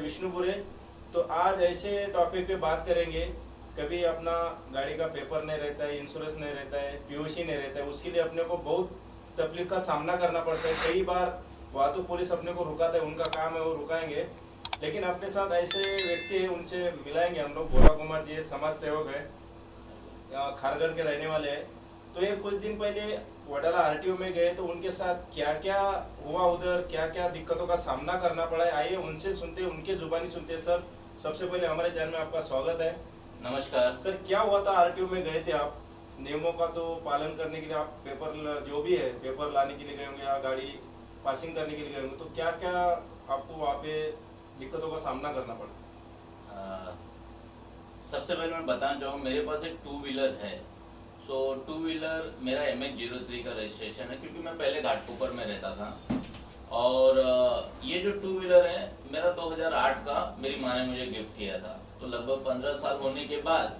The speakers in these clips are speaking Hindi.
विष्णुपुरे। तो आज ऐसे टॉपिक पे बात करेंगे, कभी अपना गाड़ी का पेपर नहीं रहता है, इंश्योरेंस नहीं रहता है, पीयूसी नहीं रहता है, उसके लिए अपने को बहुत तकलीफ का सामना करना पड़ता है। कई बार वाहतुक पुलिस अपने को रुकाता है, उनका काम है वो रुकाएंगे। लेकिन अपने साथ ऐसे व्यक्ति हैं, उनसे मिलाएंगे हम लोग। भोला कुमार जी समाज सेवक है, यहाँ खारघर के रहने वाले हैं। तो ये कुछ दिन पहले वडाला आरटीओ में गए, तो उनके साथ क्या क्या हुआ, उधर क्या क्या दिक्कतों का सामना करना पड़ा है, आइए उनसे सुनते, उनके जुबानी सुनते। सर, सबसे पहले हमारे चैनल में आपका स्वागत है। नमस्कार सर, क्या हुआ था? आरटीओ में गए थे आप, नियमों का तो पालन करने के लिए आप जो भी है पेपर लाने के लिए गए होंगे या गाड़ी पासिंग करने के लिए गए होंगे, तो क्या क्या आपको वहाँ पे दिक्कतों का सामना करना पड़ा? सबसे पहले मैं बताना चाहूँ, मेरे पास एक टू व्हीलर है। सो टू व्हीलर मेरा MH03 का रजिस्ट्रेशन है, क्योंकि मैं पहले घाटकोपर में रहता था। और ये जो टू व्हीलर है मेरा 2008 का मेरी माँ ने मुझे गिफ्ट किया था। तो लगभग 15 साल होने के बाद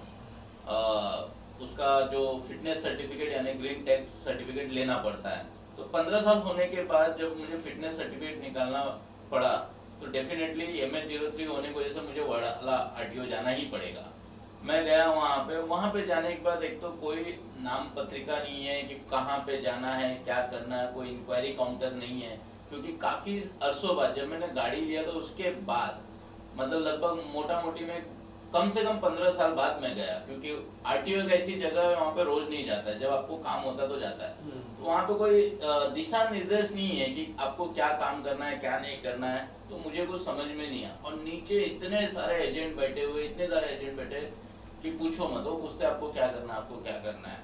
उसका जो फिटनेस सर्टिफिकेट यानी ग्रीन टैक्स सर्टिफिकेट लेना पड़ता है। तो 15 साल होने के बाद जब मुझे फिटनेस सर्टिफिकेट निकालना पड़ा, तो डेफिनेटली MH03 होने की वजह से मुझे वडाला आरटीओ जाना ही पड़ेगा। मैं गया वहाँ पे जाने के बाद एक तो कोई नाम पत्रिका नहीं है कि कहाँ पे जाना है, क्या करना है, कोई इंक्वायरी काउंटर नहीं है। क्योंकि काफ़ी अरसों बाद जब मैंने गाड़ी लिया तो उसके बाद मतलब लगभग मोटा मोटी में कम से कम 15 साल बाद मैं गया, क्योंकि आरटीओ एक ऐसी जगह है वहाँ पे रोज नहीं जाता है, जब आपको काम होता है तो जाता है। तो वहाँ पे कोई दिशा निर्देश नहीं है कि आपको क्या काम करना है क्या नहीं करना है। तो मुझे कुछ समझ में नहीं आया। और नीचे इतने सारे एजेंट बैठे हुए, इतने सारे एजेंट बैठे कि पूछो मत। वो पूछते आपको क्या करना है, आपको क्या करना है।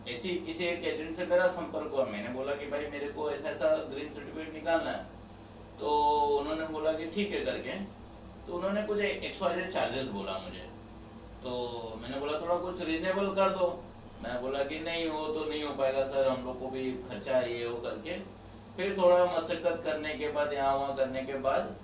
ऐसी किसी एक एजेंट से मेरा संपर्क हुआ। मैंने बोला कि भाई मेरे को ऐसा ऐसा ग्रीन सर्टिफिकेट निकालना है। तो उन्होंने बोला कि ठीक है करके। तो उन्होंने कुछ XYZ चार्जेस बोला मुझे। तो मैंने बोला थोड़ा कुछ रीजनेबल कर दो। मैं बोला कि नहीं वो तो नहीं हो पाएगा सर, हम लोग को भी खर्चा है ये वो करके। फिर थोड़ा मशक्कत करने के बाद यहाँ वहाँ करने के बाद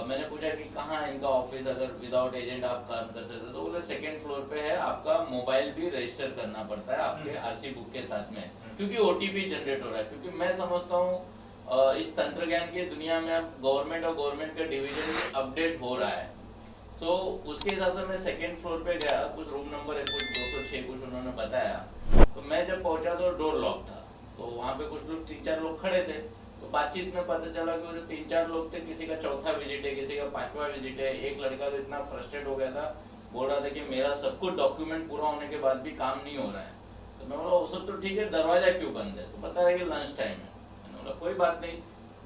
मैंने पूछा कि कहाँ है इनका ऑफिस, अगर विदाउट एजेंट आप काम कर सकते। तो बोले सेकेंड फ्लोर पे है, आपका मोबाइल भी रजिस्टर करना पड़ता है आपके आरसी बुक के साथ में, क्योंकि OTP जनरेट हो रहा है। क्योंकि मैं समझता हूँ इस तंत्र ज्ञान की दुनिया में अब गवर्नमेंट और गवर्नमेंट का डिवीजन भी अपडेट हो रहा है। तो उसके हिसाब से मैं सेकेंड फ्लोर पे गया। कुछ रूम नंबर है, कुछ 206 कुछ उन्होंने बताया। तो मैं जब पहुंचा तो डोर लॉक था। तो वहाँ पे कुछ लोग 3-4 लोग खड़े थे। तो बातचीत में पता चला कि वो जो 3-4 लोग थे, किसी का चौथा विजिट है, किसी का 5वां विजिट है। एक लड़का तो इतना फ्रस्ट्रेट हो गया था, बोल रहा था कि मेरा सब कुछ डॉक्यूमेंट पूरा होने के बाद भी काम नहीं हो रहा है। तो मैं बोला वो सब तो ठीक है, दरवाजा क्यों बंद है? तो बता रहे कि लंच टाइम है। मैंने बोला कोई बात नहीं,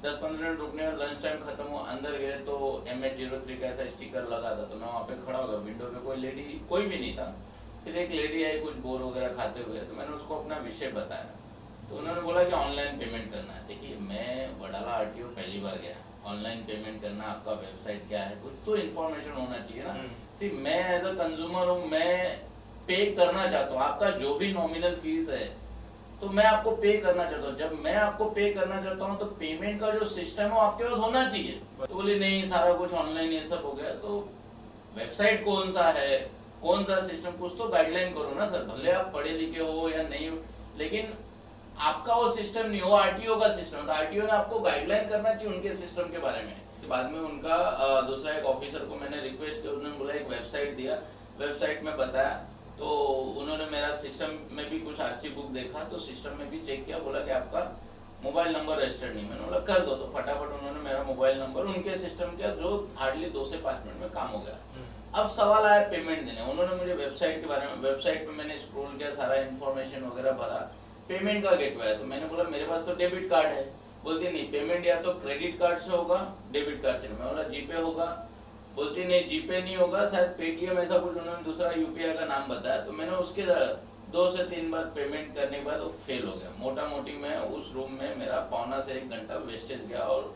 10-15 मिनट रुकने में लंच टाइम खत्म हुआ। अंदर गए तो MH03 का ऐसा स्टिकर लगा था। तो मैं वहाँ पे खड़ा हो गया, विंडो पे कोई लेडी कोई भी नहीं था। फिर एक लेडी आई कुछ बोर वगैरह खाते हुए। तो मैंने उसको अपना विषय बताया। तो उन्होंने बोला कि ऑनलाइन पेमेंट करना है। देखिए मैं वडाला आरटीओ पहली बार गया, ऑनलाइन पेमेंट करना, आपका वेबसाइट क्या है, कुछ तो इन्फॉर्मेशन होना चाहिए ना। सी मैं एज अ कंज्यूमर हूँ, मैं पे करना चाहता हूँ। आपका जो भी नॉमिनल फीस है तो मैं आपको पे करना चाहता हूँ। जब मैं आपको पे करना चाहता हूँ तो पेमेंट का जो सिस्टम है वो आपके पास होना चाहिए। तो बोले नहीं सारा कुछ ऑनलाइन ये सब हो गया। तो वेबसाइट कौन सा है, कौन सा सिस्टम, कुछ तो गाइडलाइन करो ना सर। भले आप पढ़े लिखे हो या नहीं हो, लेकिन आपका वो सिस्टम नहीं हो, आरटीओ का सिस्टम। तो आरटीओ ने आपको गाइडलाइन करना चाहिए उनके सिस्टम के बारे में। तो बाद में उनका दूसरा एक ऑफिसर को मैंने रिक्वेस्ट किया, उन्होंने बोला एक वेबसाइट दिया, वेबसाइट में बताया। तो उन्होंने मेरा सिस्टम में भी कुछ आरसी बुक देखा, तो सिस्टम में भी चेक किया, बोला कि आपका मोबाइल नंबर रजिस्टर्ड नहीं। मैंने बोला कर दो। तो फटाफट उन्होंने मेरा मोबाइल नंबर उनके सिस्टम किया, जो हार्डली 2 से 5 मिनट में काम हो गया। अब सवाल आया पेमेंट देने। उन्होंने मुझे वेबसाइट के बारे में, वेबसाइट पे मैंने स्क्रॉल किया, सारा इन्फॉर्मेशन वगैरह भरा, पेमेंट का गेटवे है। तो मैंने बोला मेरे पास तो डेबिट कार्ड है। बोलती नहीं, पेमेंट या तो क्रेडिट कार्ड से होगा, डेबिट कार्ड से। मैं बोला जीपे होगा। बोलती नहीं जीपे नहीं होगा, शायद पेटीएम ऐसा कुछ उन्होंने दूसरा UPI का नाम बताया। तो मैंने उसके 2 से 3 बार पेमेंट करने के बाद वो फेल हो गया। मोटा मोटी में उस रूम में मेरा पौना से 1 घंटा वेस्टेज गया और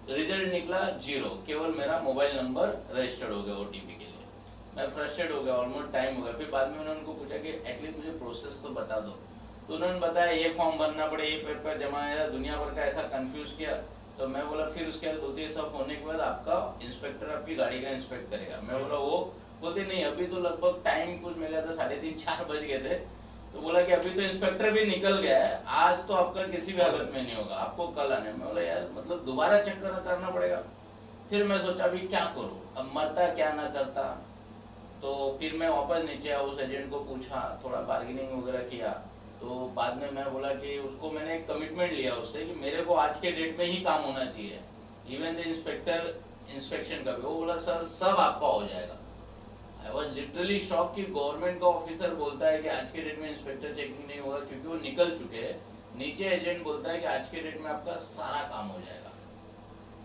रिजल्ट निकला 0। केवल मेरा मोबाइल नंबर रजिस्टर्ड हो गया OTP के लिए। मैं फ्रस्ट्रेट हो गया, ऑलमोस्ट टाइम हो गया। फिर बाद में उन्होंने उनको पूछा कि एटलीस्ट मुझे प्रोसेस तो बता दो। तो उन्होंने बताया ये फॉर्म भरना पड़े, ये पेपर जमा है, दुनिया भर का ऐसा कंफ्यूज किया। तो मैं बोला फिर उसके बाद बोलते सब होने के बाद आपका इंस्पेक्टर आपकी गाड़ी का इंस्पेक्ट करेगा। मैं बोला वो, बोलते नहीं अभी तो लगभग टाइम कुछ मिला था 3:30-4 बज गए थे। तो बोला कि अभी तो इंस्पेक्टर भी निकल गया है, आज तो आपका किसी भी हालत में नहीं होगा, आपको कल आने। मैं बोला यार मतलब दोबारा चेक करना पड़ेगा। फिर मैं सोचा अभी क्या करूँ, अब मरता क्या ना करता। तो फिर मैं वापस नीचे आया, उस एजेंट को पूछा, थोड़ा बार्गेनिंग वगैरह किया। तो बाद में मैं बोला कि उसको मैंने एक कमिटमेंट लिया उससे कि मेरे को आज के डेट में ही काम होना चाहिए, इवन द इंस्पेक्टर इंस्पेक्शन का भी। वो बोला सर सब आपका हो जाएगा। आई वॉज लिटरली शॉक कि गवर्नमेंट का ऑफिसर बोलता है कि आज के डेट में इंस्पेक्टर चेकिंग नहीं होगा क्योंकि वो निकल चुके हैं। नीचे एजेंट बोलता है कि आज के डेट में आपका सारा काम हो जाएगा।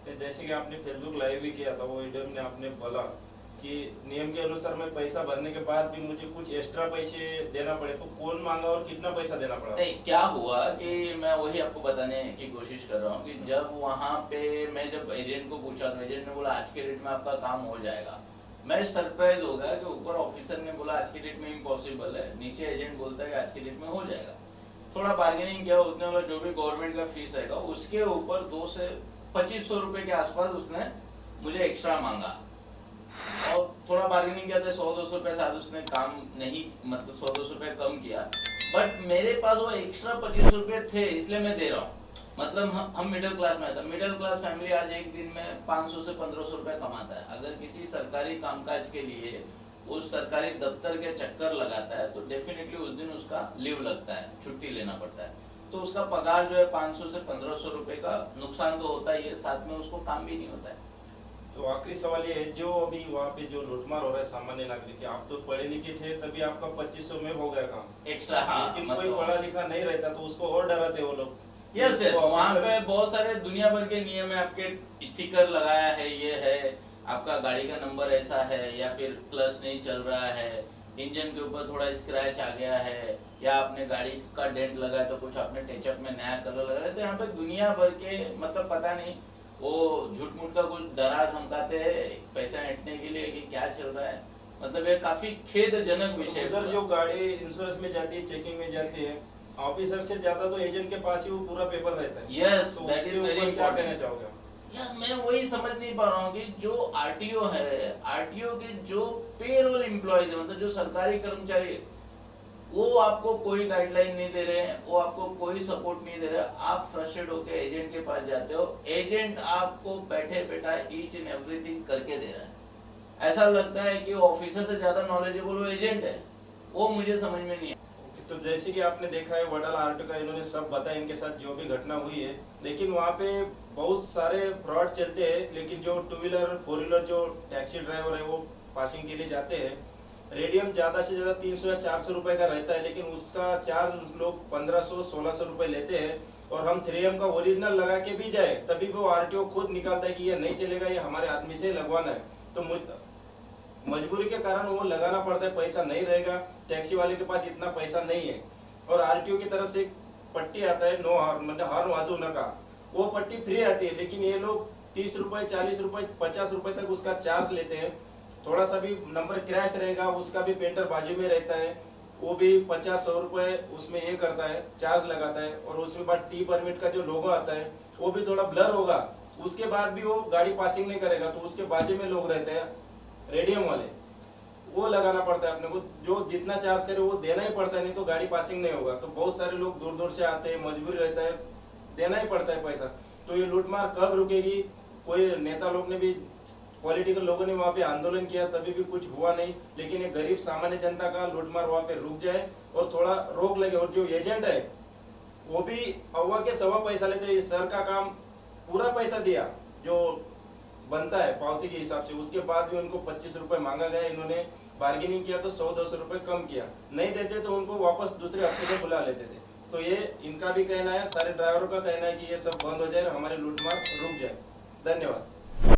तो जैसे कि आपने फेसबुक लाइव भी किया था, वो वीडियो में आपने बोला कि नियम के अनुसार मैं पैसा भरने के बाद भी मुझे कुछ एक्स्ट्रा पैसे देना पड़े, तो कौन मांगा और कितना पैसा देना पड़ा? नहीं, क्या हुआ कि मैं वही आपको बताने की कोशिश कर रहा हूँ कि जब वहाँ पे मैं जब एजेंट को पूछा तो एजेंट ने बोला आज के डेट में आपका काम हो जाएगा। मैं सरप्राइज हो गया कि ऊपर ऑफिसर ने बोला आज के डेट में इम्पॉसिबल है, नीचे एजेंट बोलता है कि आज के डेट में हो जाएगा। थोड़ा बार्गेनिंग किया, उसने बोला जो भी गवर्नमेंट का फीस आएगा उसके ऊपर 2 से 2500 रुपए के आसपास उसने मुझे एक्स्ट्रा मांगा। और थोड़ा बार्गेनिंग किया था, 100-200 रुपए शायद उसने काम नहीं, मतलब 100-200 रुपए कम किया। बट मेरे पास वो एक्स्ट्रा 25 रुपए थे, इसलिए मैं दे रहा हूँ। मतलब हम मिडिल क्लास में था, मिडिल क्लास फैमिली आज एक दिन में 500 से 1500 रुपए कमाता है। अगर किसी सरकारी कामकाज के लिए उस सरकारी दफ्तर के चक्कर लगाता है तो डेफिनेटली उस दिन उसका लीव लगता है, छुट्टी लेना पड़ता है। तो उसका पगार जो है 500 से 1500 रुपए का नुकसान तो होता ही है, साथ में उसको काम भी नहीं होता है। तो आखिरी सवाल ये है, जो अभी वहाँ पे जो लूटमार हो रहा है सामान्य नागरिक, आप तो पढ़े लिखे थे तभी आपका 2500 में हो गया काम एक्स्ट्रा, हाँ, लेकिन कोई पढ़ा लिखा नहीं रहता तो उसको और डराते वो लोग। यस यस, तो वहाँ पे ऑफिसर- बहुत सारे दुनिया भर के नियम है। आपके स्टिकर लगाया है, ये है, आपका गाड़ी का नंबर ऐसा है, या फिर क्लच नहीं चल रहा है, इंजन के ऊपर थोड़ा स्क्रैच आ गया है, या आपने गाड़ी का डेंट लगाया तो कुछ आपने टचअप में नया कलर लगाया। तो यहाँ पे दुनिया भर के, मतलब पता नहीं वो झूठ मूठ का कुछ डरा धमकाते हैं पैसा ऐंठने के लिए कि क्या चल रहा है। मतलब ये काफी खेदजनक विषय। उधर जो गाड़ी इंश्योरेंस में जाती है, चेकिंग में जाती है, ऑफिसर से ज्यादा तो एजेंट के पास ही वो पूरा पेपर रहता है। यस, तो दैट उसके इज वेरी ऊपर क्या कहना इंपॉर्टेंट। चाहोगे? यार मैं वही समझ नहीं पा रहा हूँ कि जो आरटीओ है, आरटीओ के जो पेरोल एम्प्लॉयज है, मतलब जो सरकारी कर्मचारी है, वो आपको कोई गाइडलाइन नहीं दे रहे हैं, वो आपको कोई सपोर्ट नहीं दे रहे। आप फ्रस्ट्रेट होकर एजेंट के पास जाते हो, एजेंट आपको बैठे बैठाए ईच एंड एवरीथिंग करके दे रहा है। ऐसा लगता है कि ऑफिसर से ज्यादा नॉलेजेबल वो एजेंट है, वो मुझे समझ में नहीं। तो जैसे कि आपने देखा है वडाला आर्ट का, इन्होंने सब बताया इनके साथ जो भी घटना हुई है, लेकिन वहाँ पे बहुत सारे फ्रॉड चलते हैं। लेकिन जो 2 व्हीलर 4 व्हीलर जो टैक्सी ड्राइवर है वो पासिंग के लिए जाते हैं, रेडियम ज़्यादा से ज़्यादा 300 या 400 रुपए का रहता है, लेकिन उसका चार्ज लोग 1500-1600 रुपए लेते हैं। और हम 3M का ओरिजिनल लगा के भी जाए तभी वो आरटीओ खुद निकालता है कि ये नहीं चलेगा, ये हमारे आदमी से लगवाना है। तो मजबूरी के कारण वो लगाना पड़ता है, पैसा नहीं रहेगा, टैक्सी वाले के पास इतना पैसा नहीं है। और आरटीओ की तरफ से एक पट्टी आता है, नो हॉर्न, मतलब हॉर्न वाजो न का, वो पट्टी फ्री आती है, लेकिन ये लोग 30 रुपए, 40 रुपए, 50 रुपए तक उसका चार्ज लेते हैं। थोड़ा सा भी नंबर क्रैश रहेगा उसका भी पेंटर बाजू में रहता है, वो भी 50-100 रुपए उसमें ये करता है, चार्ज लगाता है। और उसके बाद टी परमिट का जो लोगो आता है वो भी थोड़ा ब्लर होगा, उसके बाद भी वो गाड़ी पासिंग नहीं करेगा, तो उसके बाजू में लोग रहते हैं रेडियम वाले, वो लगाना पड़ता है अपने को। जो जितना चार्ज करे वो देना ही पड़ता है, नहीं तो गाड़ी पासिंग नहीं होगा। तो बहुत सारे लोग दूर दूर से आते हैं, मजबूरी रहता है, देना ही पड़ता है पैसा। तो ये लूटमार कब रुकेगी? कोई नेता लोग ने भी, पॉलिटिकल लोगों ने वहाँ पे आंदोलन किया तभी भी कुछ हुआ नहीं, लेकिन ये गरीब सामान्य जनता का लूटमार वहाँ पे रुक जाए और थोड़ा रोक लगे। और जो एजेंट है वो भी अव्वा के सवा पैसा लेते हैं, सर का काम पूरा पैसा दिया जो बनता है पावती के हिसाब से, उसके बाद भी उनको 25 रुपए मांगा गया। इन्होंने बार्गेनिंग किया तो 100-200 रुपए कम किया, नहीं देते तो उनको वापस दूसरे हफ्ते में बुला लेते थे। तो ये इनका भी कहना है, सारे ड्राइवरों का कहना है कि ये सब बंद हो जाए, हमारे लूटमार रुक जाए। धन्यवाद।